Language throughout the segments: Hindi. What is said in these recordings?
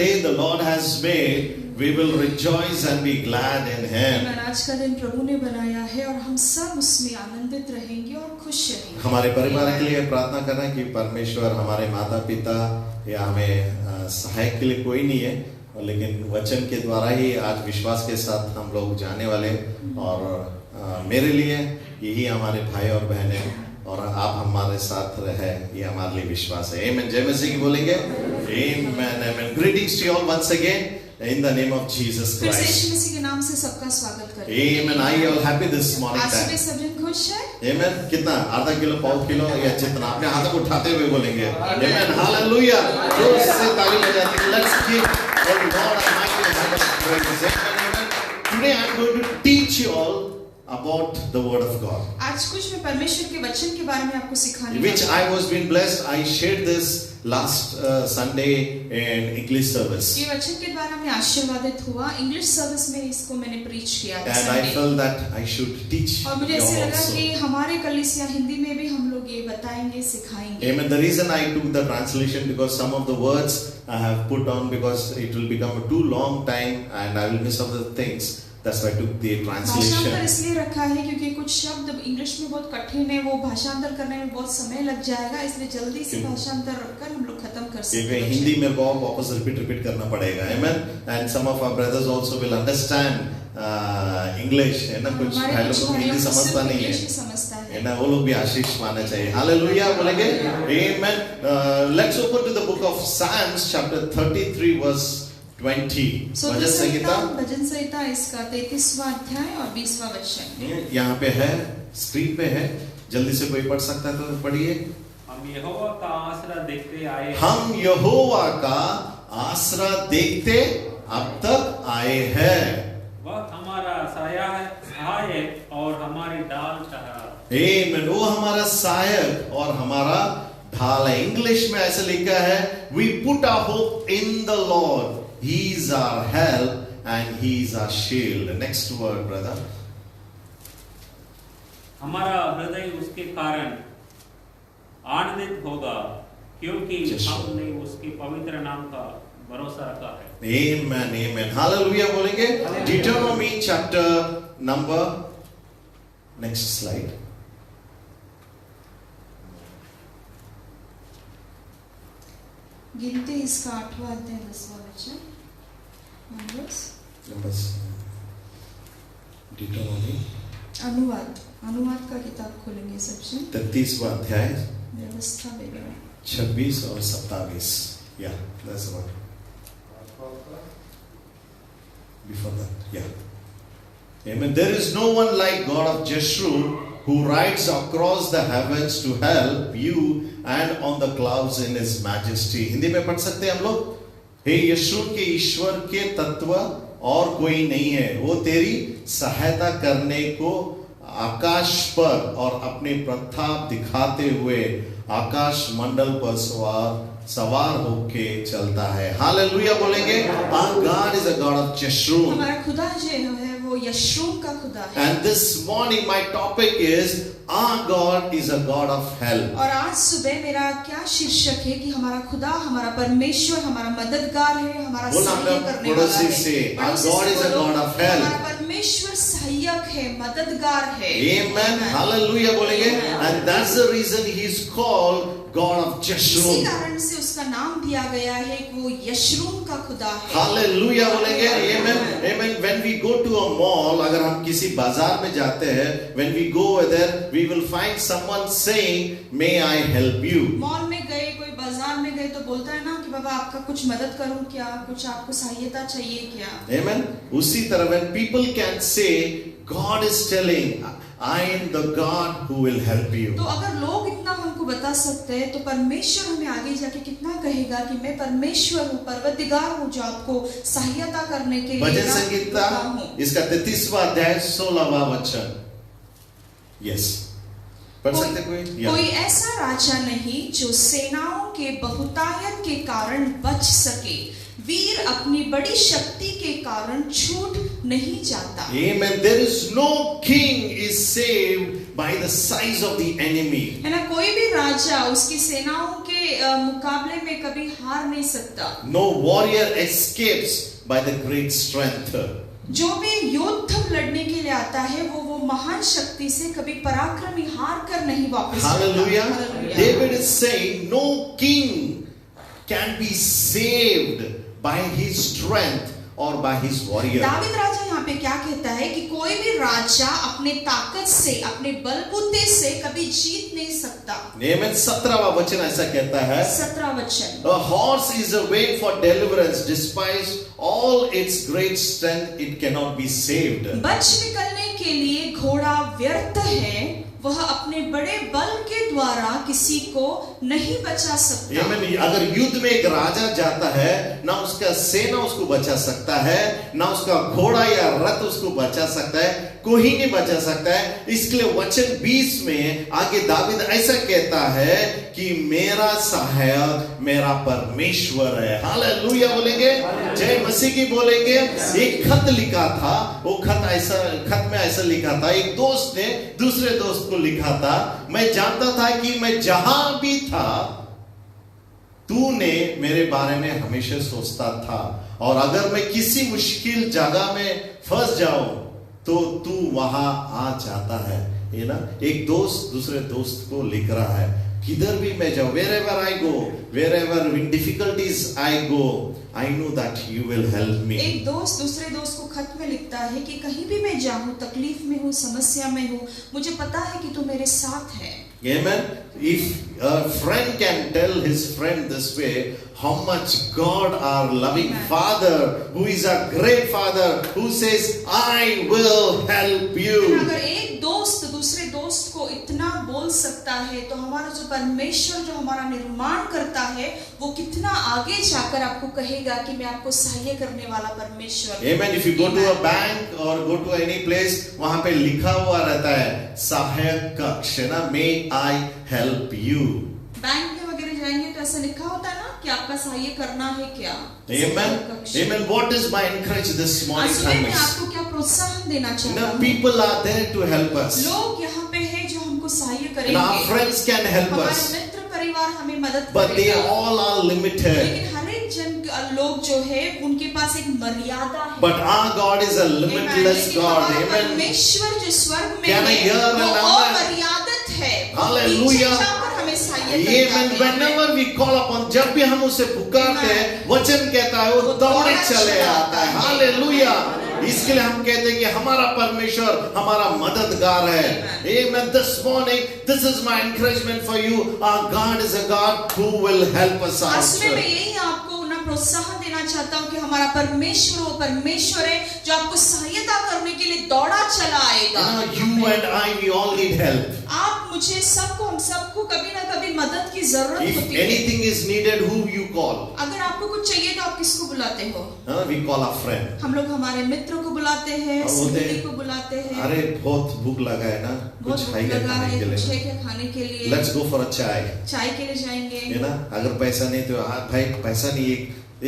day the Lord has made, we will rejoice and be glad in Him. आज का दिन प्रभु ने बनाया है और हम सब उसमें आनंदित रहेंगे और खुश रहेंगे। हमारे परिवार के लिए प्रार्थना करना कि परमेश्वर हमारे माता पिता या हमें सहायक के लिए कोई नहीं है, लेकिन वचन के द्वारा ही आज विश्वास के साथ हम लोग जाने वाले। और मेरे लिए यही हमारे भाई और बहन है और आप हमारे साथ रहे, ये हमारे लिए विश्वास है। आमेन। जय मसीह की बोलेंगे। Amen amen. Greetings to all once again in the name of Jesus Christ. Yeshu Masih के नाम से सबका स्वागत करते हैं। Amen. Are you all happy this morning? आज सुबह सब जन खुश है? Amen. कितना? आधा किलो, पाव किलो या जितना? अपने हाथों को उठाते हुए बोलेंगे। Amen. Hallelujah. जोर से ताली बजाते हैं। Let's give the Lord a mighty hand of praise. Amen. Today I'm going to teach you all about the word of God. आज कुछ मैं परमेश्वर के वचन के बारे में आपको सिखाने वाला हूं। Which I was being blessed. I shared this last Sunday in English service. ये वचन के द्वारा मैं आशीर्वादित हुआ। इंग्लिश सर्विस में इसको मैंने प्रीच किया था। And I felt that I should teach you और मुझे ऐसे लगा also. कि हमारे कलीसिया हिंदी में भी हम लोग ये बताएंगे, सिखाएंगे। Amen. The reason I took the translation because some of the words I have put on because it will become a too long time and I will miss out the things. That's why I took the translation. भाषांतर इसलिए रखा है क्योंकि कुछ शब्द इंग्लिश में बहुत कठिन है, वो भाषांतर करने में बहुत समय लग जाएगा, इसलिए जल्दी से भाषांतर रखकर हम लोग खत्म कर सकते हैं। हिंदी में बहुत वापस रिपीट करना पड़ेगा। Amen. And some of our brothers also will understand English. है ना, कुछ भाई लोगों को हिंदी समझता नहीं है, है ना, वो लोग भी आशीष पाना चाहिए। Hallelujah बोलेंगे। Amen. Let's open to the book of Psalms chapter 33 verse 20. भजन संहिता इसका 33वां अध्याय और 20वां वचन यहाँ पे है, स्क्रीन पे है, जल्दी से कोई पढ़ सकता है तो पढ़िए। हम यहोवा का आसरा देखते आए, हम यहोवा का आसरा देखते अब तक आए हैं। वह हमारा साया है, सहायक और हमारी ढाल ठहरा। आमीन। वो हमारा सहायक और हमारा ढाल है। इंग्लिश में ऐसे लिखा है, we put our hope in the Lord. He is our help and He is our shield. Next word, brother. हमारा हृदय उसके कारण आनंदित होगा क्योंकि हमने उसके पवित्र नाम का भरोसा रखा है। Amen, amen. Hallelujah बोलेंगे। Deuteronomy chapter number, next slide. गिनती इसका 8वां अध्याय 10वां वचन। Numbers. Deuteronomy. अनुवाद का किताब खोलेंगे सबसे। 33वां अध्याय व्यवस्था वगैरह 26 और 27। Yeah, that's the one. Before that, yeah. Amen. There is no one like God of Jeshurun who rides across the heavens to help you and on the clouds in His majesty. Hindi में पढ़ सकते हैं हम लोग। हे यशूर के ईश्वर के तत्व और कोई नहीं है, वो तेरी सहायता करने को आकाश पर और अपने प्रताप दिखाते हुए आकाश मंडल पर सवार होके चलता है। हालेलुया बोलेंगे। Our God is a God of Jeshurun. हमारा खुदा जो है वो यशूर का खुदा है। And this morning my topic is our God is a God of help. और आज सुबह मेरा क्या शीर्षक है कि हमारा खुदा, हमारा परमेश्वर, हमारा मददगार है, हमारा सहायता करने वाला है। Our God is a God of help. हमारा परमेश्वर सहायक है, मददगार है। Amen. Hallelujah बोलेंगे। And that's the reason He is called God of Jeshurun. इसी कारण से उसका नाम दिया गया है कि वो यशूर का खुदा है। Hallelujah बोलेंगे। Amen. Amen. When we go to a mall, अगर हम किसी बाजार में जाते हैं, when we go there, we will find someone saying, "May I help you?" Mall में गए, कोई बाजार में गए तो बोलता है ना कि बाबा आपका कुछ मदद करूं क्या, कुछ आपको सहायता चाहिए क्या। Amen. उसी तरह when people can say, God is telling, I am the God who will help you. तो अगर लोग इतना हमको बता सकते हैं तो परमेश्वर हमें आगे जाके कितना कहेगा कि मैं परमेश्वर हूँ, परवरदिगार हूँ जो आपको सहायता करने के लिए भजन संगीता इसका 33वां अध्याय 16वां वचन। यस, पढ़ सकते कोई ऐसा राजा नहीं जो सेनाओं के बहुतायत के कारण बच सके, वीर अपनी बड़ी शक्ति के कारण छूट नहीं जाता। Amen. There is no king is saved by the size of the enemy. है ना, कोई भी राजा उसकी सेनाओं के मुकाबले में कभी हार नहीं सकता। No warrior escapes by the great strength. जो भी युद्ध लड़ने के लिए आता है वो महान शक्ति से कभी पराक्रमी हार कर नहीं वापस Hallelujah. Hallelujah. David is saying no king can be saved by his strength or by his warrior. David राजा यहाँ पे क्या कहता है कि कोई भी राजा अपने ताकत से, अपने बलबूते से कभी जीत नहीं सकता। Amen. 17वां वचन ऐसा कहता है, 17 वचन, a horse is a way for deliverance, despite all its great strength, it cannot be saved. बच निकलने के लिए घोड़ा व्यर्थ है, वह अपने बड़े बल के द्वारा किसी को नहीं बचा सकता। Amen. अगर युद्ध में एक राजा जाता है, ना उसका सेना उसको बचा सकता है, ना उसका घोड़ा या रथ उसको बचा सकता है, कोई नहीं बचा सकता है। इसलिए वचन 20 में आगे दाविद ऐसा कहता है कि मेरा सहायक मेरा परमेश्वर है। हालेलुया बोलेंगे, जय मसीह की बोलेंगे। एक खत लिखा था, वो खत में ऐसा लिखा था, एक दोस्त ने दूसरे दोस्त को लिखा था, मैं जानता था कि मैं जहां भी था तूने मेरे बारे में हमेशा सोचता था, और अगर मैं किसी मुश्किल जगह में फंस जाऊं तो तू वहां आ जाता है। ये ना, एक दोस्त दूसरे दोस्त को लिख रहा है, किधर भी मैं जाऊं, wherever I go, wherever in difficulties I go, I know that you will help me. एक दोस्त दूसरे दोस्त को खत में लिखता है कि कहीं भी मैं जाऊं, तकलीफ में हूं, समस्या में हूं, मुझे पता है कि तू मेरे साथ है। Amen. If a friend can tell his friend this way, how much God, our loving Father, who is a great Father, who says, I will help you. अगर एक दोस्त दूसरे दोस्त को इतना बोल सकता है, तो हमारा जो परमेश्वर जो हमारा निर्माण करता है, वो कितना आगे जाकर आपको कहेगा कि मैं आपको सहाय करने वाला परमेश्वर। Amen. If you go to a bank or go to any place, वहां पे लिखा हुआ रहता है सहायक कक्ष, ना, may I help you. Bank में वगैरह जाएंगे तो ऐसा लिखा होता है ना कि आपका सहाय करना है क्या। Amen. Amen. What is my encourage this morning? मैं आपको क्या प्रोत्साहन देना चाहता हूँ। People are there to help us. लोग यहाँ पे हैं जो हमको सहाय करेंगे। And our friends can help us. हमारे मित्र परिवार हमें मदद करेगा। But they all are limited. लेकिन हर एक जन लोग जो है उनके पास एक मर्यादा है। But our God is a limitless God. Amen. परमेश्वर जो स्वर्ग में Can I है, hear वो another? अमर्यादित है। Hallelujah. हमें सहायता Amen. Whenever we call upon, जब भी हम उसे पुकारते हैं, वचन कहता है वो दौड़े चले आता है। हालेलुया। इसके लिए हम कहते हैं कि हमारा परमेश्वर हमारा मददगार है। Amen. This morning, this is my encouragement for you. Our God is a God who will help us out. आज मैं यही आपको प्रोत्साहन देना चाहता हूँ कि हमारा परमेश्वर वो परमेश्वर है जो आपको सहायता करने के लिए दौड़ा चला आएगा। You and I, we all need help. आप मुझे सबको, हम सबको कभी ना कभी मदद की जरूरत If होती है। anything is needed, who you call? अगर आपको कुछ चाहिए तो आप किसको बुलाते हो? We call our friend. हम लोग हमारे मित्रों को बुलाते हैं, सहेली को बुलाते हैं। अरे बहुत भूख लगा है ना, कुछ खाएंगे खाने के लिए। क्या खाने के लिए? Let's go for a चाय। चाय के लिए जाएंगे। है ना, अगर पैसा नहीं तो भाई पैसा नहीं,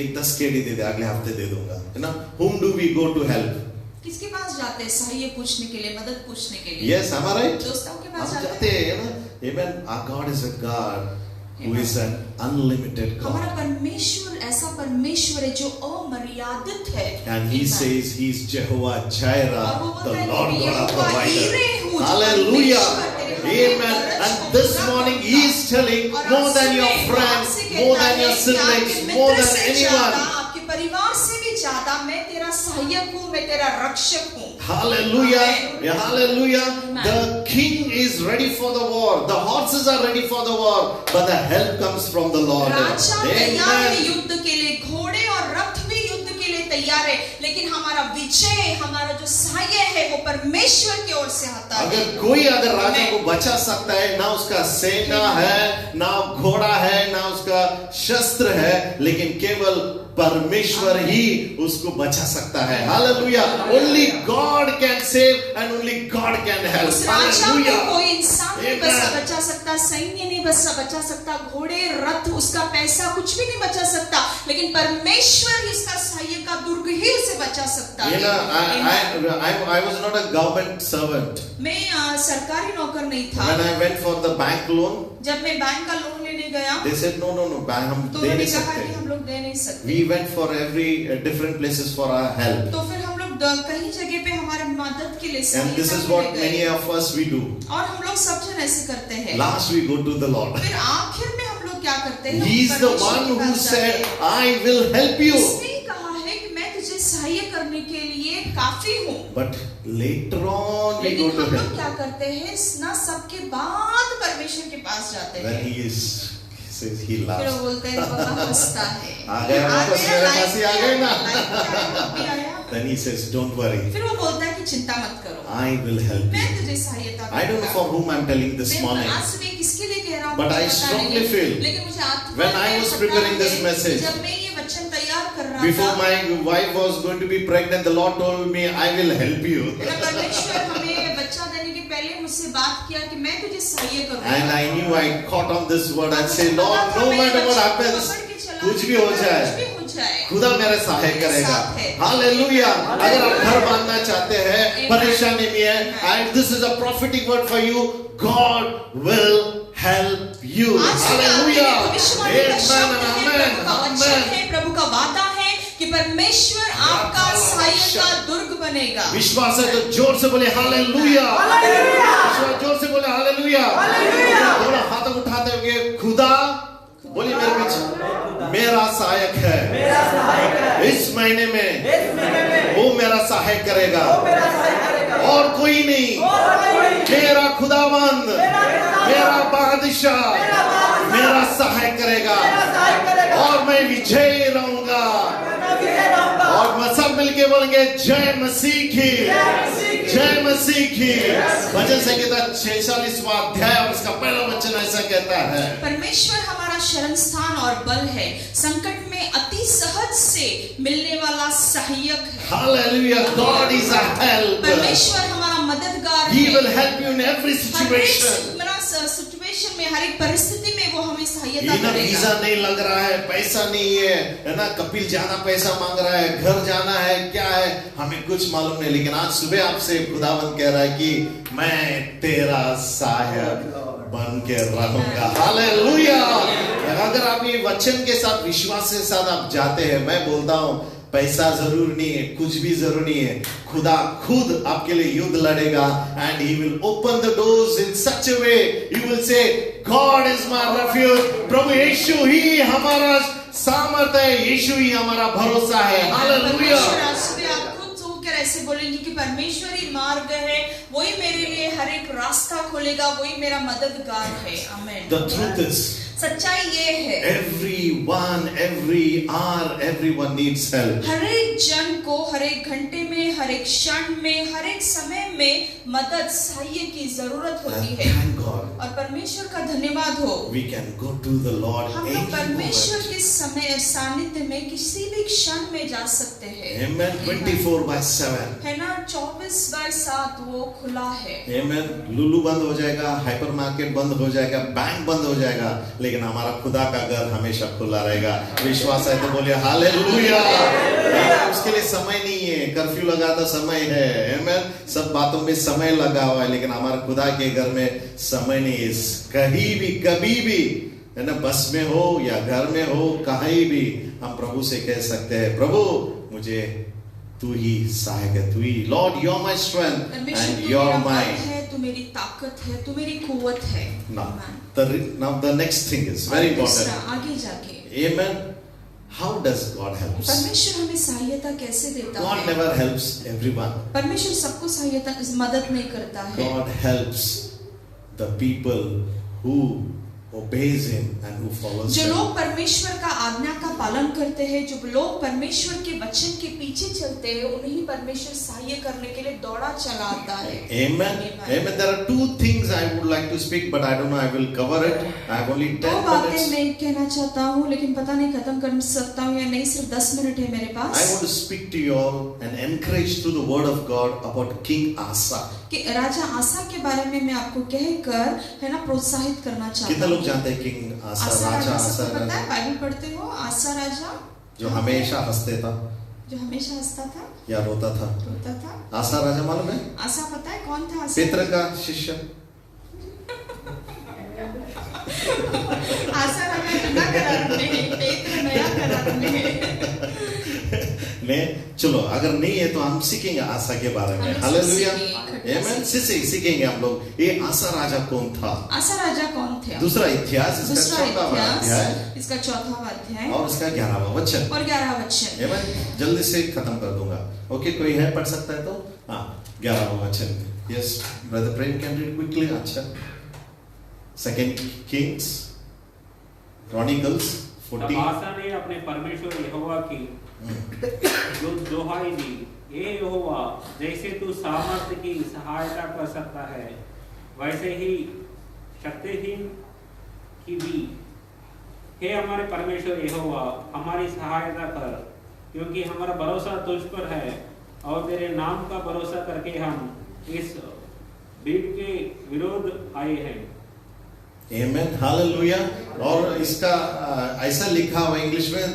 एक 10 केडी दे दे, अगले हफ्ते दे दूंगा, है ना। Whom do we go to help? किसके पास जाते हैं सहाय पूछने के लिए, मदद पूछने के लिए? Yes, am I right? दोस्तों के पास जाते हैं ना। Amen. Our God is a God who is an unlimited God. हमारा परमेश्वर ऐसा परमेश्वर है जो अमर्यादित है। And he says he is Jehovah Jireh, the Lord God our provider. Hallelujah. Amen. And this morning he is telling, more than your friends, more than your siblings, more than anyone. आपके परिवार से भी ज्यादा मैं तेरा सहायक हूँ, मैं तेरा रक्षक हूँ। Hallelujah. Hallelujah. The king is ready for the war. The horses are ready for the war, but the help comes from the Lord. राजा तैयार है Amen. युद्ध के लिए, घोड़े और रथ भी युद्ध के लिए तैयार है, लेकिन हमारा विजय, हमारा जो सहाय है वो परमेश्वर की ओर से आता है। अगर राजा को बचा सकता है, ना उसका सेना है, ना घोड़ा है, ना उसका शस्त्र है, लेकिन केवल परमेश्वर ही उसको बचा सकता है। Hallelujah. Only God can save and only God can help. उस राजा को Hallelujah. कोई इंसान नहीं बचा सकता, सैन्य नहीं बचा सकता, घोड़े, रथ, उसका पैसा कुछ भी नहीं बचा सकता, लेकिन परमेश्वर ही बचा सकता You know, है। I was not a government servant. मैं सरकारी नौकर नहीं था। When I went for the bank loan, जब मैं बैंक का लोन लेने गया they said no, bank हम तो दे उन्होंने नहीं कहा कि सकते. हम लोग दे नहीं सकते। We went for every different places for our help. तो फिर हम लोग कहीं जगह पे हमारे मदद के लिए And this is सहायता what के लिए many गए। of us we do. और हम लोग सब जन ऐसे करते हैं। Last we go to the Lord. फिर आखिर में हम लोग क्या करते हैं? He is the परमेश्वर one के who पास जाते said, हैं। I will help you. उसने ही कहा है कि मैं तुझे सहायता करने के लिए काफी हूँ। But later on we लेकिन go to हम लोग him. क्या करते हैं? ना सबके बाद परमेश्वर के पास जाते When हैं। he says he फिर वो laughs. बोलते हैं बड़ा हंसता है। आ गया वापस मेरे पास ही आ गए ना. अभी आया। Then he says, don't worry. फिर वो बोलता है कि चिंता मत करो। I will help मैं you. तुझे सहायता I don't know करूंगा। for whom I'm telling this मैं morning. आज सुबह किसके लिए कह रहा हूँ But मुझे I पता strongly नहीं। feel लेकिन मुझे आत्मा when I में was पता preparing this है, message, जब मैं ये वचन तैयार कर रहा Before था, my wife was going to be pregnant, the Lord told me, I will help you. मेरा परमेश्वर हमें बच्चा देने के पहले मुझसे बात किया कि मैं तुझे सहायता करूंगा। And I knew I caught on this word and say, Lord, no matter what happens, कुछ भी हो जाए, खुदा मेरा सहाय करेगा. हालेलुया. अगर आप घर बांधना चाहते हैं, परेशानी में है, and this is a prophetic word for you, God will help you. Hallelujah. Amen. प्रभु का वादा है कि परमेश्वर आपका सहायक का दुर्ग बनेगा। विश्वास है तो जोर से बोले हालेलुया. विश्वास जोर से बोले हालेलुया. दोनों हाथों उठाते हुए खुदा बोलिए मेरे पीछे मेरा सहायक है। इस महीने में वो मेरा सहायक करेगा और कोई नहीं। मेरा खुदावंद, मेरा बादशाह मेरा सहायक करेगा और मैं विजयी रहूंगा। और मैं सब मिलके बोलेंगे जय मसीह की, जय मसीह की। भजन संहिता 46वां अध्याय और उसका पहला वचन ऐसा कहता है, परमेश्वर हमारा शरण स्थान और बल है, संकट में अति सहज से मिलने वाला सहायक है। Hallelujah, God is a help. परमेश्वर हमारा मददगार He है। will help you in every situation. Situation में, हर एक परिस्थिति में वो हमें सहायता ये ना करेगा। वीजा नहीं लग रहा है, पैसा नहीं है ना, कपिल ज्यादा पैसा मांग रहा है, घर जाना है, क्या है हमें कुछ मालूम नहीं, लेकिन आज सुबह आपसे खुदावंद कह रहा है कि मैं तेरा सहायक बन के रहूंगा। हालेलुया। अगर आप ये वचन के साथ, विश्वास के साथ आप जाते हैं, मैं बोलता हूं पैसा जरूर नहीं है, कुछ भी जरूर नहीं है, खुदा खुद आपके लिए युद्ध लड़ेगा and he will open the doors in such a way you will say God is my refuge. प्रभु यीशु ही हमारा सामर्थ है, यीशु ही हमारा भरोसा है। हालेलुया। आज सुबह आप खुद सोचकर ऐसे बोलेंगे कि परमेश्वर ही मार्ग है, वही मेरे लिए हर एक रास्ता खोलेगा, वही मेरा मददगार है। आमीन। The truth is, सच्चाई ये है, everyone, every hour, everyone needs help. हर एक जन को हर एक घंटे में, हर एक क्षण में, हर एक समय में मदद, सहायता की जरूरत होती And है। thank God, और परमेश्वर का धन्यवाद हो, we can go to the Lord हम any लोग परमेश्वर moment. के समय सानिध्य में किसी भी क्षण में जा सकते हैं। Amen. 24/7. है ना, 24/7 वो खुला है। Amen. लुलु बंद हो जाएगा, हाइपर मार्केट बंद हो जाएगा, बैंक बंद हो जाएगा, लेकिन हमारा खुदा का घर हमेशा खुला रहेगा। विश्वास है तो बोलिए हालेलुया। उसके लिए समय नहीं है, कर्फ्यू लगा तो समय है। Amen. सब बातों में समय लगा हुआ है, लेकिन हमारा खुदा के घर में समय नहीं है। कहीं भी, कभी भी, है ना, बस में हो या घर में हो, कहीं भी हम प्रभु से कह सकते हैं, प्रभु मुझे तू ही सहायक है, तू ही, Lord you are my strength and you are my, तू मेरी ताकत है, तू मेरी कुव्वत है। now the next thing is very important. आगे जाके, Amen. How does God help? परमेश्वर हमें सहायता कैसे देता God है? never helps everyone. परमेश्वर सबको सहायता, मदद नहीं करता है। God helps the people who obeys him and who follows जो him. लोग परमेश्वर का आज्ञा का पालन करते हैं, जो लोग परमेश्वर के वचन के पीछे चलते हैं, उन्हें परमेश्वर सहायता करने के लिए दौड़ा चला आता है। Amen. Amen. There are two things I would like to speak, but I don't know I will cover it. I have only 10 दो बातें minutes. मैं कहना चाहता हूँ, लेकिन पता नहीं खत्म कर सकता हूँ या नहीं, सिर्फ 10 मिनट है मेरे I pass. want to speak to you all and encourage through the word of God about King Asa. कि राजा आसा के बारे में मैं आपको कहकर, है ना, प्रोत्साहित करना चाहता कितने हूँ। लोग जानते हैं किंग आसा, आसा राजा राजा आसा सबको पता है, राजा, बाइबल पढ़ते हो, आसा राजा जो हमेशा हंसते था, जो हमेशा हंसता था या रोता था? रोता था। आसा राजा मालूम है? आसा पता है कौन था? आसा पेत्र का शिष्य। आसा राजा जुदा करार में है, पेत्र नया करार में है। चलो अगर नहीं है तो हम सीखेंगे आसा के बारे में। हालेलुया, आमेन। सीखेंगे हम लोग ये आसा राजा कौन था। आसा राजा कौन थे? दूसरा इतिहास इसका 14वां अध्याय, इसका 4वां अध्याय और इसका 11वां वचन और 11वां वचन। आमेन। जल्दी से खत्म कर दूंगा। ओके, कोई है पढ़ सकता है तो? हाँ, 11वां वचन। Yes brother Prem, can read quickly? अच्छा, 2 किंग्स क्रॉनिकल्स 14। आसा ने अपने परमेश्वर यहोवा की जो दुहाई दी, हे यहोवा, जैसे तू सामर्थ्य की सहायता कर सकता है वैसे ही शक्तिहीन की भी, हे हमारे परमेश्वर यहोवा, हमारी सहायता कर, क्योंकि हमारा भरोसा तुझ पर है और तेरे नाम का भरोसा करके हम इस भीड़ के विरोध आए हैं। Amen, hallelujah। और इसका ऐसा लिखा हुआ इंग्लिश में,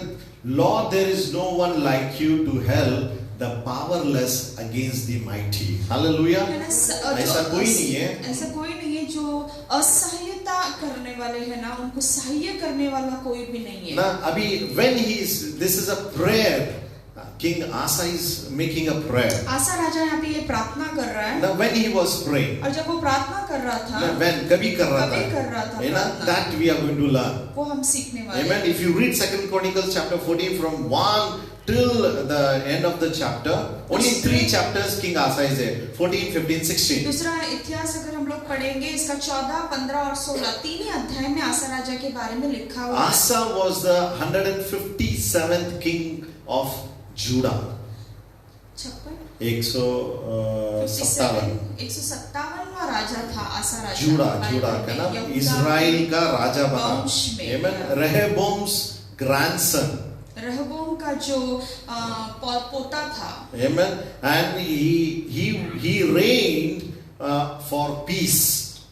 Lord, there is no one like you to help the powerless against the mighty। Hallelujah। ऐसा कोई नहीं है, ऐसा कोई नहीं है जो असहायता करने वाले हैं ना, उनको सहाय करने वाला कोई भी नहीं है ना। अभी when he is, this is a prayer, King Asa is making a prayer। आसा राजा यहाँ पे ये प्रार्थना कर रहा है। Now when he was praying, और जब वो प्रार्थना कर रहा था, when कभी कर रहा था, that we are going to learn। वो हम सीखने वाले हैं। Amen। If you read 2 Chronicles chapter 14 from 1 till the end of the chapter, only 3 chapters King Asa is there, 14, 15, 16। दूसरा इतिहास अगर हम लोग पढ़ेंगे, इसका 14, 15 और 16 तीन ही अध्याय में आसा राजा के बारे में लिखा हुआ है। Asa was the 157th king of Judah। 157वां राजा था आसा राजा। जुड़ा का नाम इजराइल का राजा बना। Amen। Rehoboam's grandson। रहबोम का जो पोता था। Amen। And he reigned for peace।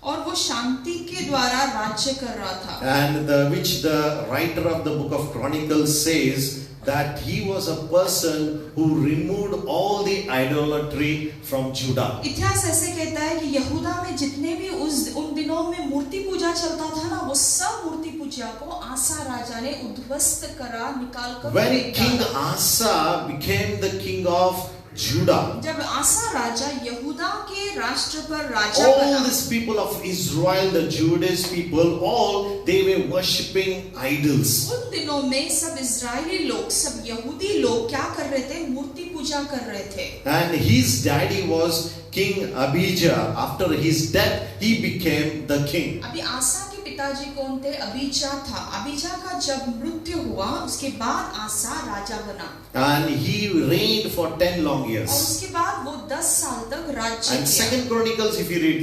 और वो शांति के द्वारा राज्य कर रहा था। And which the writer of the book of Chronicles says that he was a person who removed all the idolatry from Judah। इतिहास ऐसे कहता है कि यहूदा में जितने भी उन दिनों में मूर्ति पूजा चलता था ना, वो सब मूर्ति पूजा को आसा राजा ने उद्ध्वस्त करा, निकाल कर। When King Asa became the king of Judah, जब आसा राजा यहूदा के राष्ट्र पर राजा all बना, these people of Israel, the Jewish people, all they were worshipping idols। उन दिनों में सब इजरायली लोग, सब यहूदी लोग क्या कर रहे थे? मूर्ति पूजा कर रहे थे। And his daddy was King Abijah। After his death, he became the king। अभी आसा के पिताजी कौन थे? अबीजा था। अबीजा का जब मृत्यु हुआ, उसके बाद आसा राजा बना। And he reigned for 10 long years। और उसके बाद वो 10 साल तक राज्य And किया। 2 Chronicles, if you read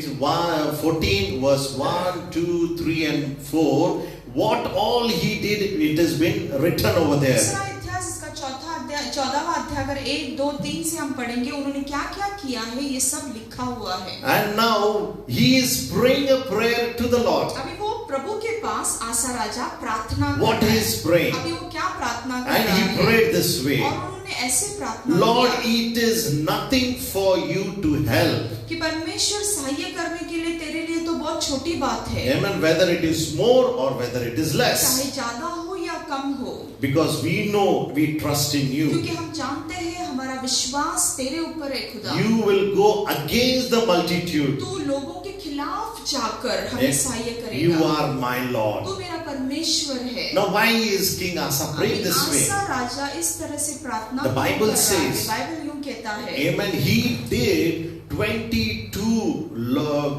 14 verse 1, 2, 3 and 4, what all he did, it has been written over there। दूसरा इतिहास इसका 14वां अध्याय अगर 1, 2, 3 से हम पढ़ेंगे, उन्होंने क्या क्या किया है ये सब लिखा हुआ है। And now he is praying a prayer to the Lord। अभी वो प्रभु के पास आसा राजा प्रार्थना कर What रहा he है। is praying? अभी वो क्या प्रार्थना कर And रहा he है? prayed this way, और उन्होंने ऐसे प्रार्थना Lord, किया it is nothing for you to help। कि परमेश्वर सहाय करने के लिए तेरे लिए तो बहुत छोटी बात है। Amen। Whether it is more or whether it is less, चाहे ज्यादा हो या कम हो, because we know we trust in you। क्योंकि हम जानते हैं हमारा विश्वास तेरे ऊपर है खुदा। You will go against the multitude। तू लोगों के खिलाफ जाकर हमें सहाय करेगा। You are my Lord। तू मेरा परमेश्वर है। Now why is King Asa praying this way? आसा राजा इस तरह से प्रार्थना The Bible कर रहा है। says, बाइबल यूं कहता है, Amen, he did 22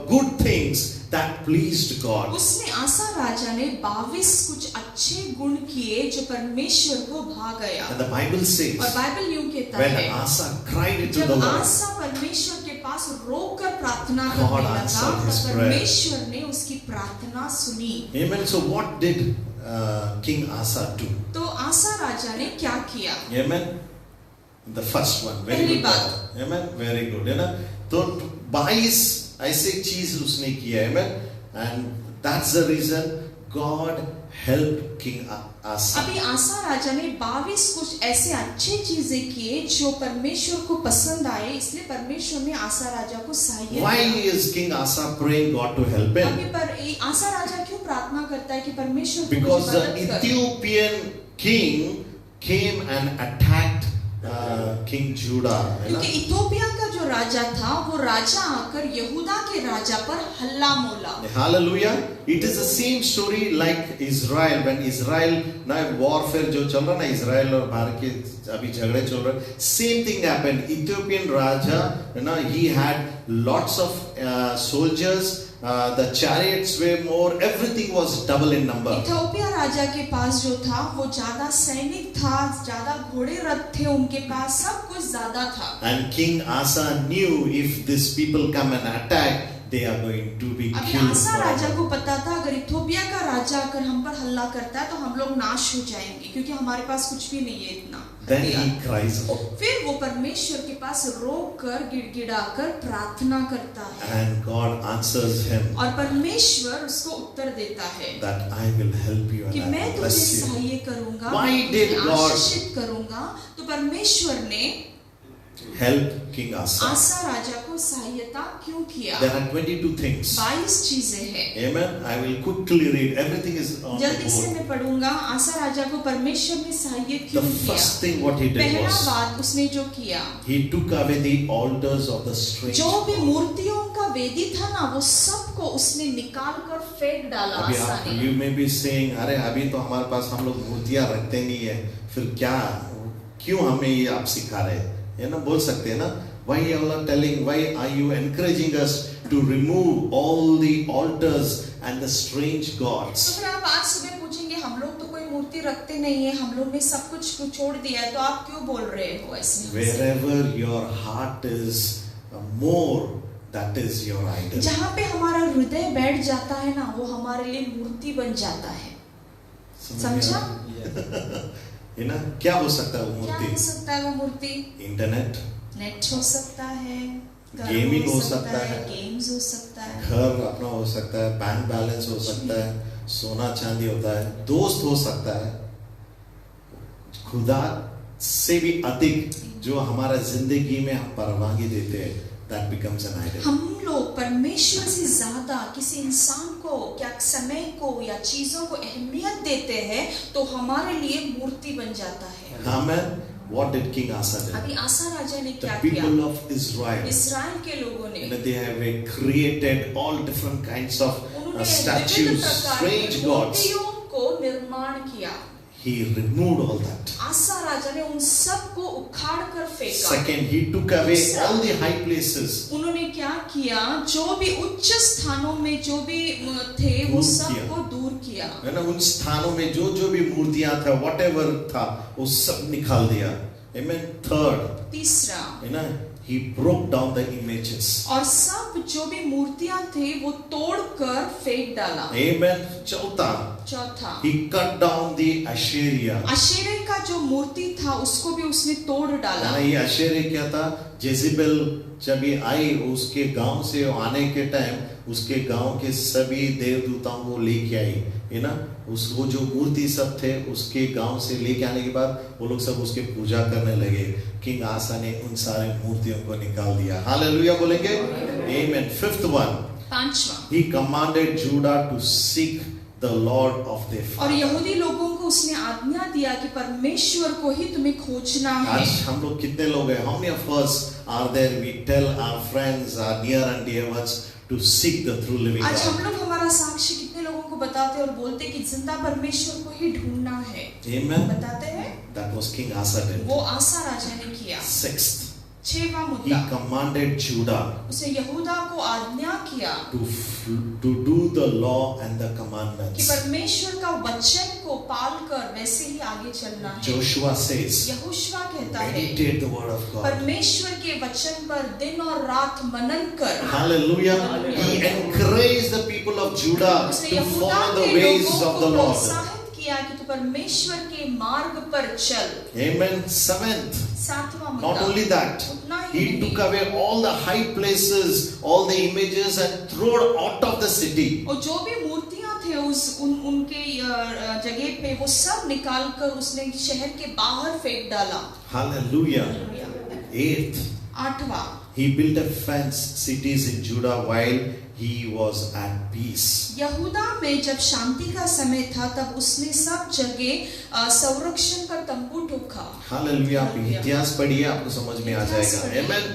good things that pleased God। उसने आसा राजा ने 22 कुछ अच्छे गुण किए जो परमेश्वर को भा गया। And the Bible says, और बाइबल यूं कहता when है, Asa cried to the जब Lord, आसा परमेश्वर के पास रोकर प्रार्थना God करने लगा, answered his तो prayer। परमेश्वर ने उसकी प्रार्थना सुनी। Amen। So what did King Asa do? तो आसा राजा ने क्या किया? Amen। The first one, very पहली good बात। बात। Amen, very good, है ना? तो 22 ऐसे चीज उसने किया, Amen, and that's the reason God helped King Asa. अभी आसा राजा ने 22 कुछ ऐसे अच्छे चीजें किए जो परमेश्वर को पसंद आए, इसलिए परमेश्वर ने आसा राजा को सहायता Why किया। is King Asa praying God to help him? अभी पर आसा राजा क्यों प्रार्थना करता है कि परमेश्वर तू Because मुझे the मदद कर। Ethiopian king came and attacked King Judah. है ना? क्योंकि इथोपिया का जो राजा था वो राजा आकर यहूदा के राजा पर हल्ला मोला। Hallelujah. It is the same story like Israel. When Israel ना warfare जो चल रहा ना इजराइल और भारत के अभी झगड़े चल रहे, same thing happened. Ethiopian राजा ना he had lots of soldiers. The chariots were more. Everything was double in number. Ethiopia राजा के पास जो था वो ज्यादा सैनिक था, ज्यादा घोड़े रथ थे उनके पास, सब कुछ ज्यादा था। And King Asa knew if these people come and attack, they are going to be अभी killed. आसा forever. राजा को पता था अगर इथोपिया का राजा आकर हम पर हल्ला करता है तो हम लोग नाश हो जाएंगे, क्योंकि हमारे पास कुछ भी नहीं है इतना। Then he cries out. फिर वो परमेश्वर के पास रोकर गिड़गिड़ाकर प्रार्थना करता है And God answers him और परमेश्वर उसको उत्तर देता है that I will help you कि and I मैं will तुझे bless you. सहाय करूंगा, Why मैं did तुझे God आशीषित करूंगा। तो परमेश्वर ने Help King Asa. आसा राजा को सहायता क्यों किया? There are 22 things. 22 चीजें हैं। Amen. I will quickly read. Everything is on the जल्दी से board. मैं पढ़ूंगा। आसा राजा को परमेश्वर ने सहाय The क्यों किया? first thing what he did पहला was बात उसने जो किया, he took away the altars of the strange जो भी gods. मूर्तियों का वेदी था ना, वो सबको उसने निकाल कर फेंक डाला। अभी आसा आप ने। you may be saying, अरे अभी तो हमारे पास हम लोग मूर्तियां रखते नहीं है, फिर क्या, क्यों हमें ये आप सिखा रहे हैं ना, बोल सकते हैं ना? Why you are telling? Why are you encouraging us to remove all the altars and the strange तो gods? फिर आप आज सुबह पूछेंगे हम लोग तो कोई मूर्ति रखते नहीं है, हम लोग ने सब कुछ छोड़ दिया है, तो आप क्यों बोल रहे हो ऐसे? Wherever your heart is more, that is your idol. जहाँ पे हमारा हृदय बैठ जाता है ना, वो हमारे लिए मूर्ति बन जाता है। समझा? है ना? क्या हो सकता है वो क्या हो मूर्ति? सकता है वो मूर्ति? इंटरनेट, नेट हो सकता है, घर गेमिंग हो सकता है, गेम्स हो सकता है, घर अपना हो सकता है, बैंक बैलेंस हो सकता है, सोना चांदी होता है, दोस्त हो सकता है, खुदा से भी अधिक जो हमारा जिंदगी में हम परवानगी देते हैं, that becomes an idol. हम लोग परमेश्वर से ज्यादा किसी इंसान को, क्या समय को या चीजों को अहमियत देते हैं, तो हमारे लिए मूर्ति बन जाता है। Amen. What did King Asa do? अभी आसा राजा ने The क्या किया? people of Israel, इस्राएल के लोगों ने they have created all different kinds of उन्होंने statues, विभिन्न प्रकार strange की gods. मूर्तियों को निर्माण किया। He removed all that. आसा राजा ने उन सब को उखाड़ कर फेंका। Second, he took away all the high places. उन्होंने क्या किया? जो भी उच्च स्थानों में जो भी थे वो सब को दूर किया। है ना, उन स्थानों में जो भी मूर्तियां था, whatever था, वो सब निकाल दिया। Amen. Third, तीसरा, है ना, he broke down the images. और सब जो भी मूर्तियां थे वो तोड़कर फेंक डाला। Amen. चौथा, चौथा, he cut down the Asherah. अशेरे का जो मूर्ति था उसको भी उसने तोड़ डाला। है ना, ये अशेरे क्या था? जेजेबेल जब ये आई उसके गांव से आने के टाइम उसके गांव के सभी देवदूताओं को लेके आई, है ना, उसको जो मूर्ति सब थे उसके गांव से लेके आने के बाद वो लोग सब उसके पूजा करने लगे। किंग आसा ने उन सारे मूर्तियों को निकाल दिया। हालेलुया बोलेंगे? आमेन। फिफ्थ वन, पांचवा, he commanded Judah to seek the Lord of their और father. यहूदी लोगों को उसने आज्ञा दिया कि परमेश्वर को ही तुम्हें खोजना है। आज हम लोग कितने लोग हैं? How many of us are there? We tell our friends, our near and dear ones to seek the true living आज हम God. लोग हमारा साक्ष्य कितने लोगों को बताते और बोलते कि जिंदा परमेश्वर को ही ढूंढना है। Amen. बताते हैं? That was King Asa did. वो आसा राजा ने किया। Sixth, छठवां he मुद्दा, commanded Judah उसे यहूदा को आज्ञा किया to do the law and the कि commandments. परमेश्वर का वचन को पालकर वैसे ही आगे चलना है। Joshua says, यहोशुआ कहता है meditate the word of God. परमेश्वर के वचन पर दिन और रात मनन कर। Hallelujah. He encouraged the people of Judah उसने to यहूदा follow the के ways लोगों of को the Lord. प्रोत्साहित किया कि तू परमेश्वर के मार्ग पर चल। Amen. Seventh, सातवां not मुद्दा, only that, उतना ही he नहीं, took away all the high places, all the images and threw it out of the city. और जो भी मूर्तियां थे थे उनके जगह पे वो सब निकाल कर उसने शहर के बाहर फेंक डाला। Hallelujah. Eighth, 8वां, he built a fence cities in Judah while he was at peace. यहूदा में जब शांति का समय था तब उसने सब जगह संरक्षण का तंबू ठोका। Hallelujah. आप इतिहास पढ़िए आपको समझ में आ जाएगा। Amen.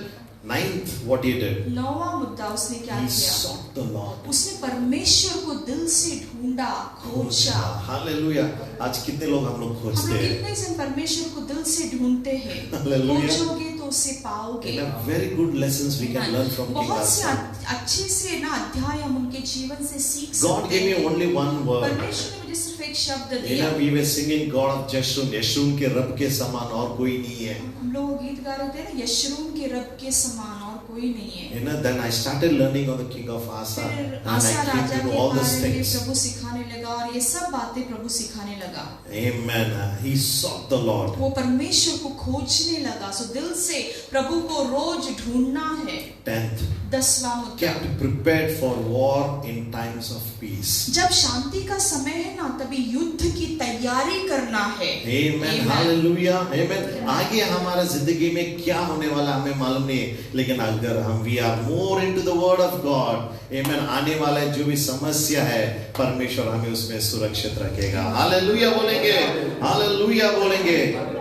Ninth, what he did? 9वां मुद्दा उसने क्या He किया? sought the Lord. उसने परमेश्वर को दिल से ढूंढा, खोजा। Hallelujah. आज कितने लोग हम लोग हम खोजते लोग हैं? कितने जन परमेश्वर को दिल से ढूंढते हैं? Hallelujah. खोजोगे तो उसे पाओगे। And a very good lessons we can learn from King बहुत से Asa. अच्छे से ना अध्याय हम उनके जीवन से सीख God सकते gave me हैं। only one word. परमेश्वर ने मुझे सिर्फ एक शब्द You दिया। know, we were singing God of Jeshurun. यशून के रब के समान और कोई नहीं है. हम लोग गीत गा रहे थे ना, यशरून के रब के समान और कोई नहीं है। You know, then I started learning on the King of Asa, फिर and आसा I came राजा to के know all these बारे में things. प्रभु सिखाने लगा और ये सब बातें प्रभु सिखाने लगा। Amen. He sought the Lord. वो परमेश्वर को खोजने लगा। सो दिल से प्रभु को रोज ढूंढना है। 10th, 10वां मुद्दा, kept prepared for war in times of peace. जब शांति का समय है ना तभी युद्ध की तैयारी करना है। Amen. Hallelujah. Amen. आगे हमारा जिंदगी में क्या होने वाला हमें मालूम नहीं है, लेकिन अगर हम we are more into the word of God, Amen, आने वाला जो भी समस्या है परमेश्वर हमें उसमें सुरक्षित रखेगा। Hallelujah बोलेंगे, Hallelujah बोलेंगे।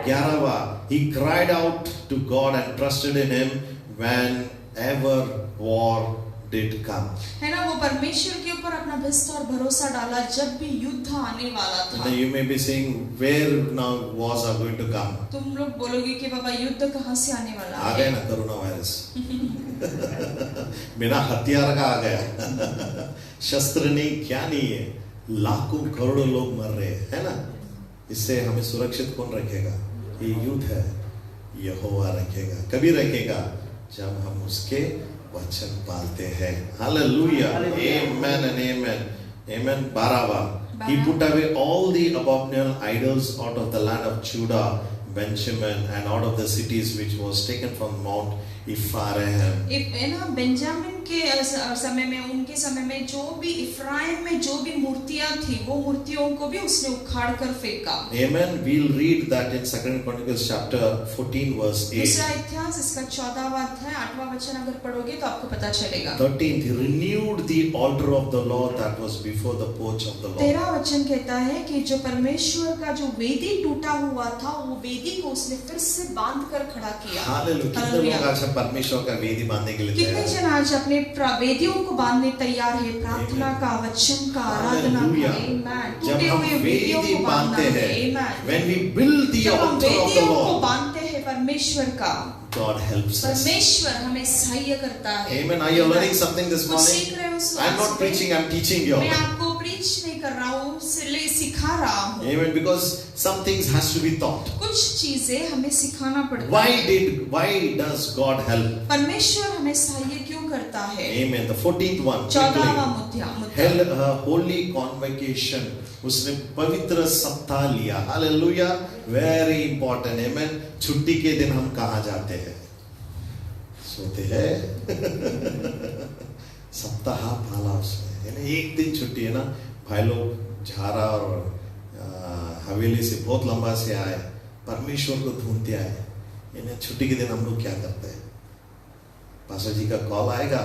11वां, he cried out to God and trusted in him whenever war did come. है ना, वो परमेश्वर के ऊपर अपना विश्वास और भरोसा डाला जब भी युद्ध आने वाला था। And you may be saying, where now wars are going to come? तुम लोग बोलोगे कि बाबा युद्ध कहाँ से आने वाला आ है? गया ना कोरोना वायरस। बिना हथियार का आ गया। शस्त्र नहीं, क्या नहीं है, लाखों करोड़ों लोग मर रहे हैं, है ना? इससे हमें सुरक्षित कौन रखेगा? ये युद्ध है, यहोवा रखेगा। कभी रखेगा जब हम उसके वचन पालते हैं। Hallelujah, amen and amen, amen. 12वां, he put away all the abominable idols out of the land of Judah, Benjamin, and out of the cities which was taken from Mount Ephraim. है ना, बेंजामिन के समय में, उनके समय में जो भी इफ्राइम में जो भी मूर्तियां थी वो मूर्तियों को भी उसने उखाड़ कर फेंका। Amen. We'll read that in 2 Chronicles chapter 14 verse 8. दूसरा इतिहास इसका 14वां अध्याय 8वां वचन अगर पढ़ोगे तो आपको पता चलेगा। 13th, he renewed the altar of the Lord that was before the porch of the Lord. 13वां वचन कहता है कि जो परमेश्वर का जो वेदी टूटा हुआ था वो वेदी को उसने फिर से बांध कर खड़ा किया। हालेलुया। कितने लोग आज परमेश्वर का वेदी बांधने के लिए कितने जन आज अपने वेदियों को बांधने तैयार है, प्रार्थना का, वचन का, आराधना का। आमेन। जब हम वेदी बांधते हैं, आमेन। when we build the जब हम altar of the वेदियों को Lord, बांधते हैं परमेश्वर का, God helps us. परमेश्वर हमें सहाय करता है। Amen. Are you learning something this कुछ सीख रहे morning? हो? I'm not preaching, I'm teaching you. मैं आपको प्रीच नहीं कर रहा हूँ, सिखा रहा हूँ। Amen. Because some things has to be taught. कुछ चीजें हमें सिखाना पड़ता है। Why does God help? परमेश्वर हमें सहाय क्यों करता है? Amen. The 14th one. 14वां मुद्दा, Held a holy convocation. उसने पवित्र सप्ताह लिया। Hallelujah. Very important. Amen. छुट्टी के दिन हम कहाँ जाते हैं? सोते हैं। सप्ताह पाला उसने। एक दिन छुट्टी है ना, भाई लोग झारा और हवेली से बहुत लंबा से आए, परमेश्वर को ढूंढते आए। इन्हें छुट्टी के दिन हम लोग क्या करते हैं? पास्टर जी का कॉल आएगा,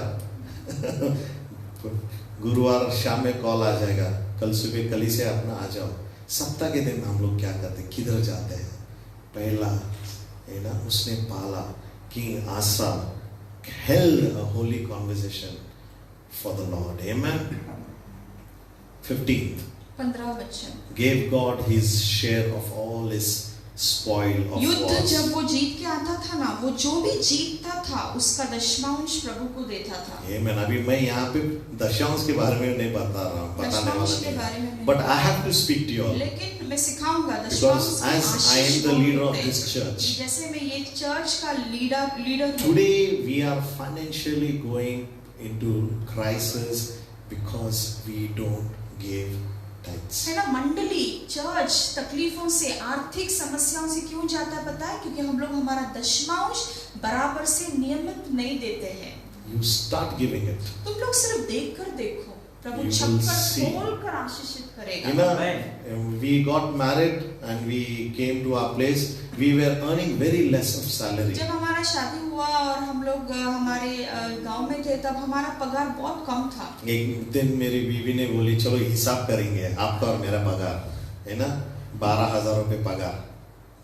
गुरुवार शाम में कॉल आ जाएगा, कल सुबह कली से अपना आ जाओ। सप्ताह के दिन हम लोग क्या करते हैं? किधर जाते हैं? पहला है ना, उसने पाला, किंग आसा held a holy conversation for the Lord. Amen. 15th, 15वां वचन, gave God his share of all his spoil of युद्ध wars. जब वो जीत के आता था ना, वो जो भी जीतता था उसका दशमांश प्रभु को देता था। Amen. अभी मैं यहाँ पे दशांश के बारे में नहीं बताने वाला दशमांश के नहीं। बारे में नहीं। But I have to speak to you all. लेकिन मैं सिखाऊंगा Because दशमांश की as I Ashish am the को leader of they. this church, जैसे मैं ये चर्च का लीडर हूँ। today we are financially going into crisis because we don't give tithes. है ना, मंडली चर्च तकलीफों से, आर्थिक समस्याओं से क्यों जाता है पता है? क्योंकि हम लोग हमारा दशमांश बराबर से नियमित नहीं देते हैं। You start giving it. तुम लोग सिर्फ देख कर देखो। प्रभु You will छप्पर see. खोलकर आशीषित करेगा। You know, we got married and we came to our place. We were earning very less of salary. जब हमारा शादी हुआ और हम लोग हमारे गांव में थे तब हमारा पगार बहुत कम था। एक दिन मेरी बीवी ने बोली चलो हिसाब करेंगे आपका और मेरा पगार, है ना, 12,000 रुपये पगार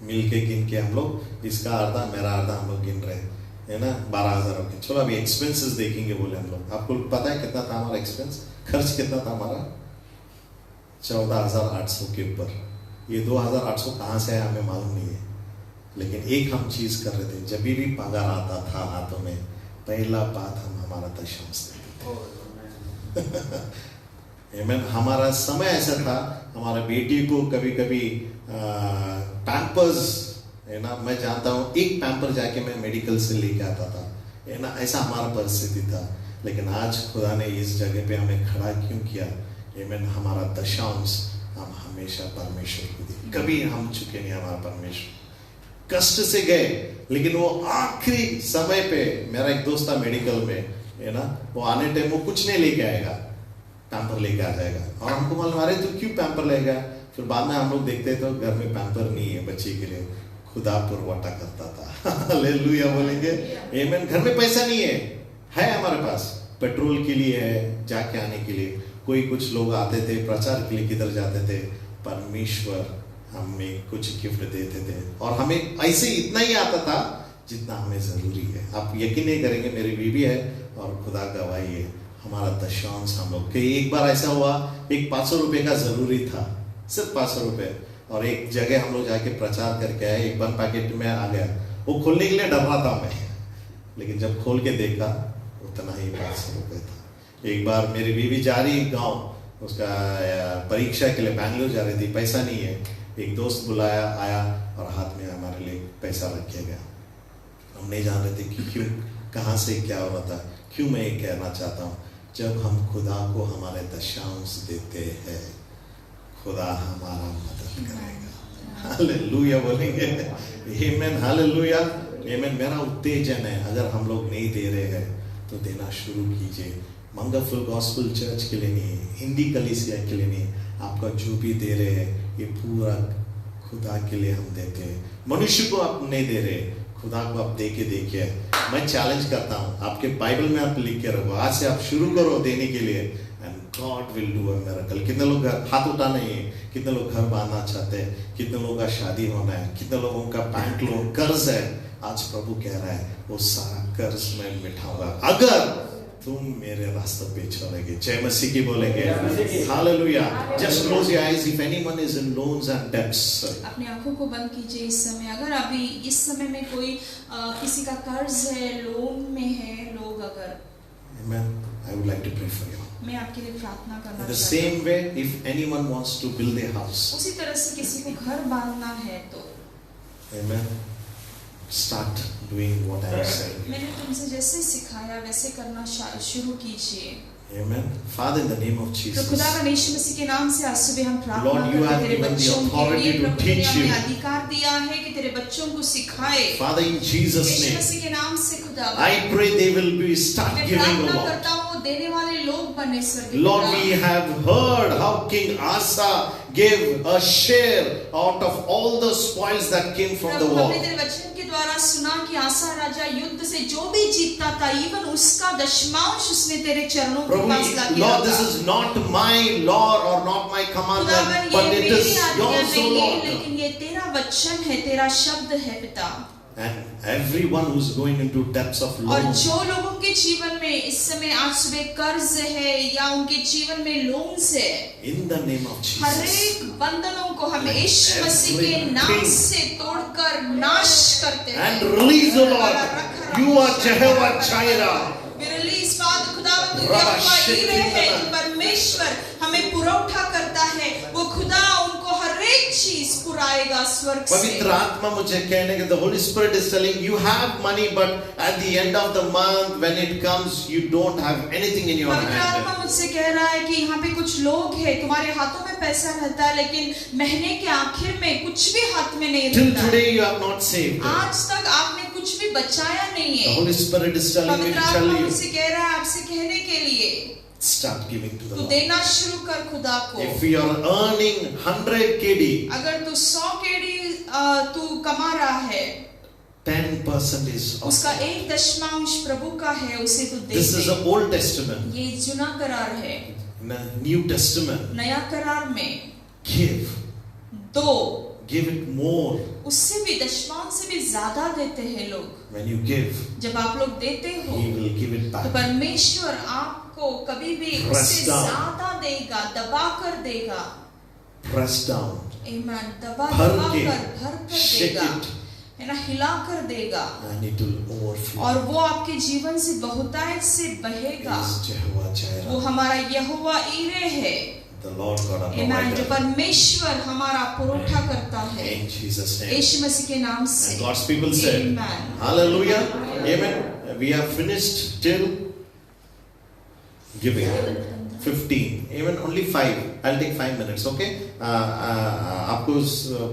मिलके गिन के हम लोग, इसका आधा मेरा आधा हम लोग गिन रहे हैं, है ना, 12,000 रुपये। चलो अभी एक्सपेंसेस देखेंगे बोले हम लोग। आपको पता है कितना था हमारा एक्सपेंस, खर्च कितना था हमारा? 14,800 के ऊपर। ये 2,800 कहाँ से है हमें मालूम नहीं है, लेकिन एक हम चीज कर रहे थे, जब भी पगार आता था हाथों में, पहला बात हम हमारा दशमांश देते थे। आमीन। हमारा समय ऐसा था, हमारा बेटी को कभी कभी पैम्पर्स, है ना, मैं जानता हूँ एक पैम्पर जाके मैं मेडिकल से लेके आता था, है ना, ऐसा हमारा परिस्थिति था। लेकिन आज खुदा ने इस जगह पे हमें खड़ा क्यों किया? आमीन। हमारा दशांश हम हमेशा परमेश्वर को दिए, कभी हम चुके नहीं। हमारा परमेश्वर कष्ट से गए, लेकिन वो आखिरी समय पे, मेरा एक दोस्त था मेडिकल में, है ना, वो आने टाइम वो कुछ नहीं लेके आएगा, पैम्पर लेके आ जाएगा। और हमको मालूम, अरे तू क्यों पैम्पर लेगा? फिर बाद में हम लोग देखते तो घर में पैम्पर नहीं है बच्चे के लिए, खुदा पुरवठा करता था। हालेलुया बोलेंगे, आमीन। घर में पैसा नहीं है हमारे पास, पेट्रोल के लिए है, जाके आने के लिए। कोई कुछ लोग आते थे प्रचार के लिए, किधर जाते थे, परमेश्वर हमें कुछ गिफ्ट देते थे, और हमें ऐसे इतना ही आता था जितना हमें जरूरी है। आप यकीन नहीं करेंगे, मेरी बीवी है और खुदा गवाही है, हमारा दशांश हम लोग के। एक बार ऐसा हुआ, एक 500 रुपये का जरूरी था, सिर्फ 500 रुपये, और एक जगह हम लोग जाके प्रचार करके आए, एक बंद पैकेट में आ गया, वो खोलने के लिए डर रहा था मैं, लेकिन जब खोल के देखा उतना ही 500 रुपये था। एक बार मेरी बीवी जा रही गाँव, उसका परीक्षा के लिए बैंगलोर जा रही थी, पैसा नहीं है, एक दोस्त बुलाया, आया और हाथ में हमारे लिए पैसा रख के गया। हम नहीं जान रहे थे कि क्यों, कहाँ से क्या हो रहा था। क्यों मैं ये कहना चाहता हूँ, जब हम खुदा को हमारे दशांश देते हैं, खुदा हमारा मदद करेगा। हालेलुया बोलेंगे, आमीन। हालेलुया, आमीन। मेरा उत्तेजन है, अगर हम लोग नहीं दे रहे हैं तो देना शुरू कीजिए। मंगलफुल गॉस्पेल चर्च के लिए नहीं, हिंदी कलीसिया के लिए नहीं, आपका जो भी दे रहे हैं ये पूरा खुदा के लिए हम देते हैं। मनुष्य को आप नहीं दे रहे, खुदा को आप दे के देखिए। मैं चैलेंज करता हूँ, आपके बाइबल में आप लिख के रखो, आज से आप शुरू करो देने के लिए, and God will do a miracle. कितने लोग हाथ उठाना है, कितने लोग घर बांधना चाहते हैं, कितने लोगों का शादी होना है, कितने लोगों का बैंक लोन कर्ज है। आज प्रभु कह रहा है वो सारा कर्ज मैं मिटाऊंगा अगर तुम मेरे रास्ते पे चलेंगे। जय मसीह की बोलेंगे, hallelujah. Just close your eyes if anyone is in loans and debts. अपनी आंखों को बंद कीजिए इस समय। अगर अभी इस समय में कोई किसी का कर्ज है, लोन में है लोग, अगर, Amen. I would like to pray for you. मैं आपके लिए प्रार्थना करना In the चाहती हूँ। same way, if anyone wants to build a house, उसी तरह से किसी को घर बांधना है तो, amen, start doing what I am saying. मैंने तुमसे जैसे सिखाया वैसे करना शुरू कीजिए। Amen. Father, in the name of तो Jesus, खुदा का यीशु मसीह के नाम से आज सुबह हम प्रार्थना Lord, you करते have तेरे given the बच्चों के authority लिए, to प्रभु ने teach हमें you. अधिकार दिया है कि तेरे बच्चों को सिखाए। Father, in Jesus' Yeshu name, मसीह के नाम से खुदा, I pray they will be start मैं giving a प्रार्थना lot. करता हूँ वो देने वाले लोग बने स्वर्गीय Lord, पिता। we have heard how King Asa gave a share out of all the spoils that came from the Prabhu, war. हमने तेरे वचन के द्वारा सुना कि आसा राजा युद्ध से जो भी जीतता था, इवन उसका दशमांश उसने तेरे चरणों के Prabhu, पास लाके Lord, this रखा। is not my law or not my commandment, खुदावन, but ये it is मेरी आज्ञा yours, O नहीं है, Lord. लेकिन ये तेरा वचन है, तेरा शब्द है पिता। And everyone who's going into depths of और loan, जो लोगों के जीवन में इस समय आज सुबह कर्ज है या उनके जीवन में लोन्स है, in the name of her Jesus, एक बंधनों को हम यीशु मसीह के नाम से तोड़कर नाश करते हैं। and release, O Lord. You are Jehovah Jireh. Release father, खुदावंद तू यहोवा ईरे है, तू परमेश्वर हमें पुरौठा करता है। वो खुदा उनको हर एक चीज पुराएगा स्वर्ग से। पवित्र आत्मा मुझे कहने के, the Holy Spirit is telling you have money, but at the end of the month when it comes, you don't have anything in your पवित्र आत्मा hand. मुझसे कह रहा है कि यहाँ पे कुछ लोग हैं, तुम्हारे हाथों में पैसा रहता है लेकिन महीने के आखिर में कुछ भी हाथ में नहीं Till रहता। today you have not saved. आज तक आपने कुछ भी बचाया नहीं The है। Holy Spirit is telling me पवित्र to tell आत्मा you, मुझसे कह रहा है आपसे कहने के लिए, Start giving to the तू Lord. देना शुरू कर खुदा को। If you are earning 100 KD, अगर तू 100 केडी तू कमा रहा है, 10% is of उसका 1/10 प्रभु का है, उसे तू दे This is they. the Old Testament. ये जुना करार है। In the New Testament, नया करार में give. दो, Give it more. उससे भी 10% से भी ज्यादा देते हैं लोग। When you give, जब आप लोग देते हो He will give it तो back. परमेश्वर आपको कभी भी Press उससे down. ज्यादा देगा, दबा कर देगा। Press down. ईमान दबा भर दबा के, कर भर कर shake देगा, it. है ना, हिला कर देगा, And it will overflow. और वो आपके जीवन से बहुतायत से बहेगा। He is Jehovah वो Jireh, हमारा यहोवा ईरे है, the Lord God of ईमान, जो provider. परमेश्वर हमारा पुरोठा करता है, In Jesus' name. यीशु मसीह के नाम से। And God's people said, Amen. Hallelujah. Amen. We have finished till giving. 15. Even only 5. I'll take 5 minutes, okay? आपको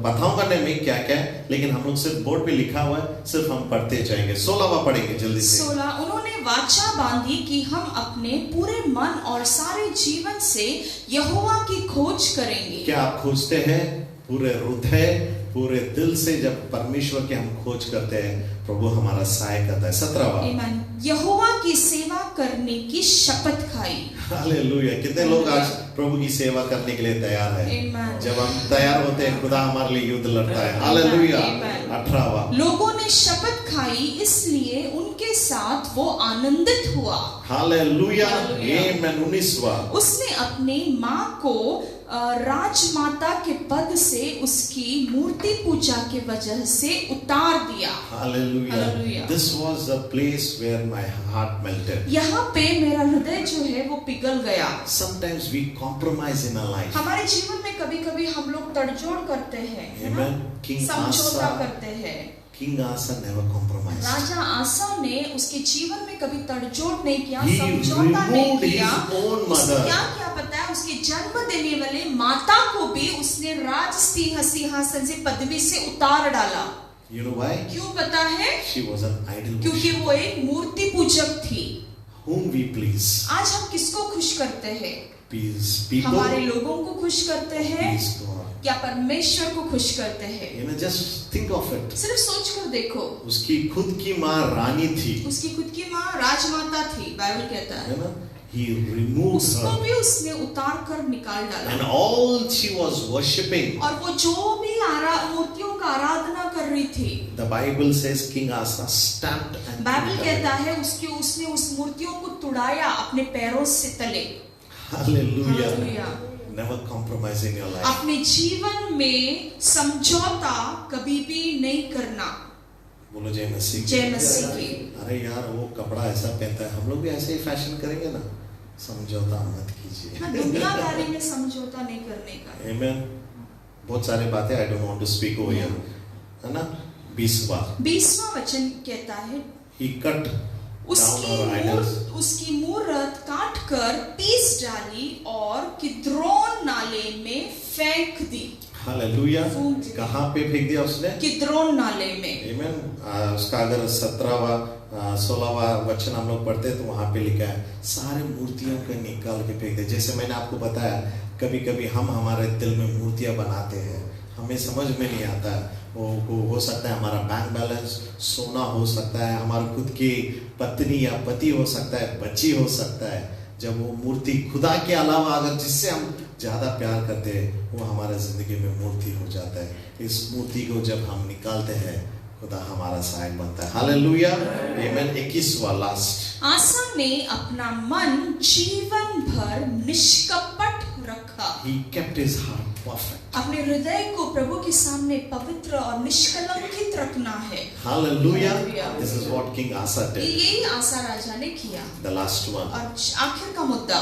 बताऊंगा नहीं मैं क्या क्या है, लेकिन हम लोग सिर्फ बोर्ड पे लिखा हुआ है, सिर्फ हम पढ़ते जाएंगे। 16वां पढ़ेंगे जल्दी से। 16 उन्होंने वाचा बांधी कि हम अपने पूरे मन और सारे जीवन से यहोवा की खोज करेंगे। क्या आप खोजते हैं पूरे हृदय, पूरे दिल से? जब परमेश्वर की हम खोज करते हैं, प्रभु हमारा सहाय करता है। 17वां, आमीन। यहोवा की सेवा करने की शपथ खाई। हालेलुया। कितने लोग आज प्रभु की सेवा करने के लिए तैयार है? आमीन। जब हम तैयार होते हैं, खुदा हमारे लिए युद्ध लड़ता है। हालेलुया। 18वां, लोगों ने शपथ खाई, इसलिए उनके साथ वो आनंदित हुआ। हालेलुया। हालेलुया। आमीन। 19वां, उसने अपनी माँ को राजमाता के पद से उसकी मूर्ति पूजा के वजह से उतार दिया। Hallelujah. Hallelujah. This was a place where my heart melted. यहाँ पे मेरा हृदय जो है वो पिघल गया। Sometimes we compromise in our life. हमारे जीवन में कभी-कभी हम लोग तड़जोड़ करते हैं, है ना? Amen. King समझौता Asa, करते हैं। King Asa never compromised. राजा आसा ने उसके जीवन में कभी तड़जोड़ नहीं किया, He समझौता नहीं removed किया। his own उसने mother. क्या किया पता है? उसके जन्म देने वाले माता को भी उसने राज सिंहासन से पदवी से उतार डाला। You know why? क्यों पता है? She was an idol क्योंकि worshiper. वो एक मूर्ति पूजक थी। Whom we please? आज हम किसको खुश करते हैं? Please people. हमारे लोगों को खुश करते हैं Please God. या परमेश्वर को खुश करते हैं? Amen. Just think of it. सिर्फ सोच कर देखो। उसकी खुद की माँ रानी थी, उसकी खुद की माँ राजमाता थी, बाइबल कहता है। है ना? He removed उसको her, भी उसने उतार कर निकाल डाला। and all she was worshipping. और वो जो भी मूर्तियों का आराधना कर रही थी, The Bible says King Asa stamped and Bible threw कहता it away. है उसने उस मूर्तियों को तुड़ाया अपने पैरों से तले। Hallelujah. Hallelujah. Never compromise in your life. अपने जीवन में समझौता कभी भी नहीं करना। बोलो जय मसीह। जय मसीह की। अरे यार वो कपड़ा ऐसा पहनता है, हम लोग भी ऐसे ही फैशन करेंगे ना? समझौता मत कीजिए। हाँ, दुनियादारी में समझौता नहीं करने का। Amen. बहुत सारी बातें I don't want to speak over here, है ना? 20वां, 20वां वचन कहता है He cut down our idols. उसकी मूरत काट कर पीस डाली और किद्रोन नाले में फेंक दी। हालेलुया। फूंक दी। कहाँ पे फेंक दिया उसने? किद्रोन नाले में। Amen. उसका अगर 17वां 16वां वचन हम लोग पढ़ते हैं तो वहां पे लिखा है सारे मूर्तियों को निकाल के फेंक दे। जैसे मैंने आपको बताया, कभी कभी हम हमारे दिल में मूर्तियां बनाते हैं, हमें समझ में नहीं आता। वो हो सकता है हमारा बैंक बैलेंस, सोना हो सकता है, हमारी खुद की पत्नी या पति हो सकता है, बच्ची हो सकता है। जब वो मूर्ति खुदा के अलावा अगर जिससे हम ज्यादा प्यार करते हैं, वो हमारे जिंदगी में मूर्ति हो जाता है। इस मूर्ति को जब हम निकालते हैं, खुदा हमारा सहायक बनता है। हालेलुया। आमीन। 21वां लास्ट। आसा ने अपना मन जीवन भर निष्कपट रखा। He kept his heart perfect. अपने हृदय को प्रभु के सामने पवित्र और निष्कलंकित रखना है। Hallelujah. Hallelujah. This is what King Asa did. यही आसा राजा ने किया। The last one. और आखिर का मुद्दा,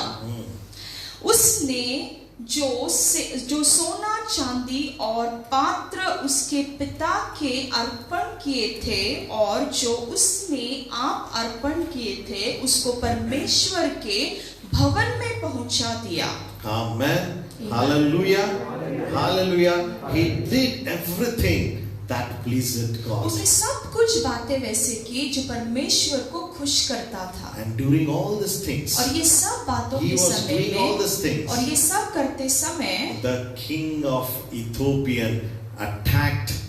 उसने जो सोना चांदी और पात्र उसके पिता के अर्पण किए थे और जो उसने आप अर्पण किए थे, उसको परमेश्वर के भवन में पहुंचा दिया। Amen. Hallelujah. Hallelujah. He did everything that pleased God. उसने सब कुछ बातें वैसे की जो परमेश्वर को खुश करता था। And during all these things, और ये सब बातों he के was समय doing all में these things. और ये सब करते समय The king of Ethiopian attacked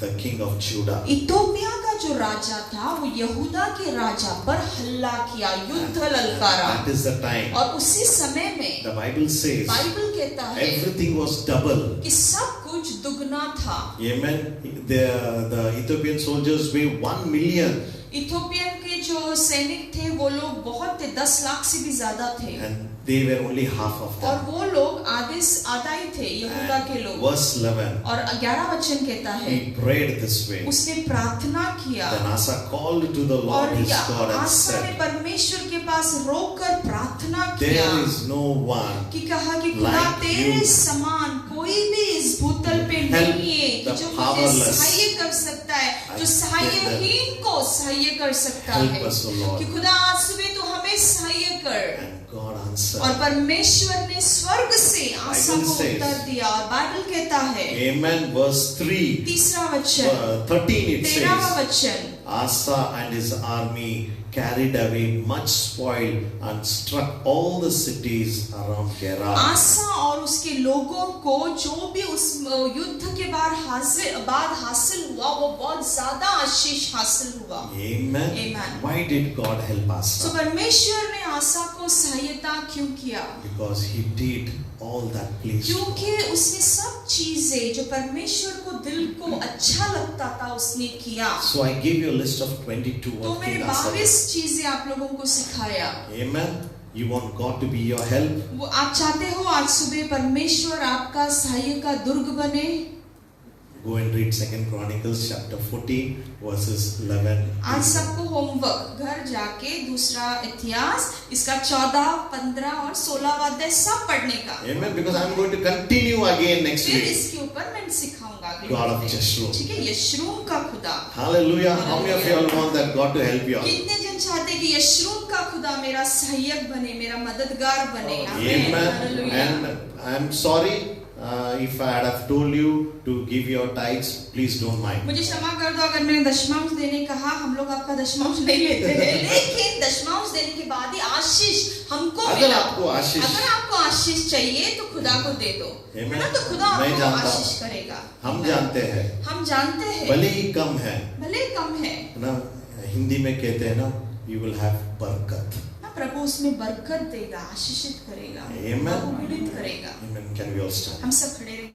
the king of Judah. Ethiopia का जो राजा था वो यहूदा के राजा पर हल्ला किया, युद्ध ललकारा। That is the time. और उसी समय में The Bible says बाइबल कहता है everything was double. कि सब कुछ दुगना था। Amen. The Ethiopian soldiers were 1 million. Ethiopian के जो सैनिक थे वो लोग बहुत थे, 10 लाख से भी ज्यादा थे। And they were only half of और them. वो लोग आधा ही थे, यहूदा के And लोग। verse 11, और 11 वचन कहता है he prayed this way. उसने प्रार्थना किया Then Asa called to the Lord और his God and आसा ने said, परमेश्वर के पास रोकर प्रार्थना किया there is no one कि कहा कि खुदा like तेरे you. समान कोई भी इस भूतल पे Help नहीं है कि the जो मुझे powerless. सहाय कर सकता है, जो I सहायहीन को सहाय कर सकता help है। us, O Lord. कि खुदा आज सुबह तू हमें सहाय कर। And God answered. और परमेश्वर ने स्वर्ग से आसा Bible को says. उत्तर दिया। और बाइबल कहता है Amen. Verse 3, तीसरा वचन 13 it 13वां says, वचन Asa and his army carried away much spoil and struck all the cities around Gerar. आसा और उसके लोगों को जो भी उस युद्ध के बाद हासिल हुआ वो बहुत ज्यादा आशीष हासिल हुआ। Amen. Amen. Why did God help तो Asa? परमेश्वर ने आसा को सहायता क्यों किया? Because he did all that pleased God. क्योंकि उसने सब चीजें जो परमेश्वर को दिल को अच्छा लगता था उसने किया। So I gave you a list of 22 तो what मैंने King Asa did. 22 चीजें आप लोगों को सिखाया। Amen. You want God to be your help? वो आप चाहते हो आज सुबह परमेश्वर आपका सहाय का दुर्ग बने? Go and read 2 Chronicles chapter 14 verses 11. आज सबको होमवर्क घर जाके दूसरा इतिहास इसका 14, 15 और 16वां अध्याय सब पढ़ने का। Amen. Because I'm going to continue again next फिर week. इसके ऊपर मैं सिखाऊंगा अगले God of हफ्ते। Jeshurun. ठीक है, यशरून का खुदा। Hallelujah. How many of you all want that God to help you out? कितने जन चाहते कि यशरून का खुदा मेरा सहायक बने, मेरा मददगार बने? आमीन। Amen. Hallelujah. And I'm sorry if I had have told you to give your tithes, please don't mind. मुझे क्षमा कर दो अगर मैंने दशमांश देने कहा, हम लोग आपका दशमांश नहीं लेते हैं, लेकिन दशमांश देने के बाद ही आशीष हमको अगर मिला। आपको आशीष चाहिए तो खुदा को दे दो, है ना? तो खुदा मैं आपको जानता हूं। आशीष करेगा। हम जानते हैं, हम जानते हैं भले ही कम है भले कम है ना, हिंदी में कहते हैं ना, you will have बरकत. ना, प्रभु उसमें बरकत देगा, आशीषित करेगा, Amen. बहुगुणित करेगा। Amen. Can we all stand? हम सब खड़े रहे।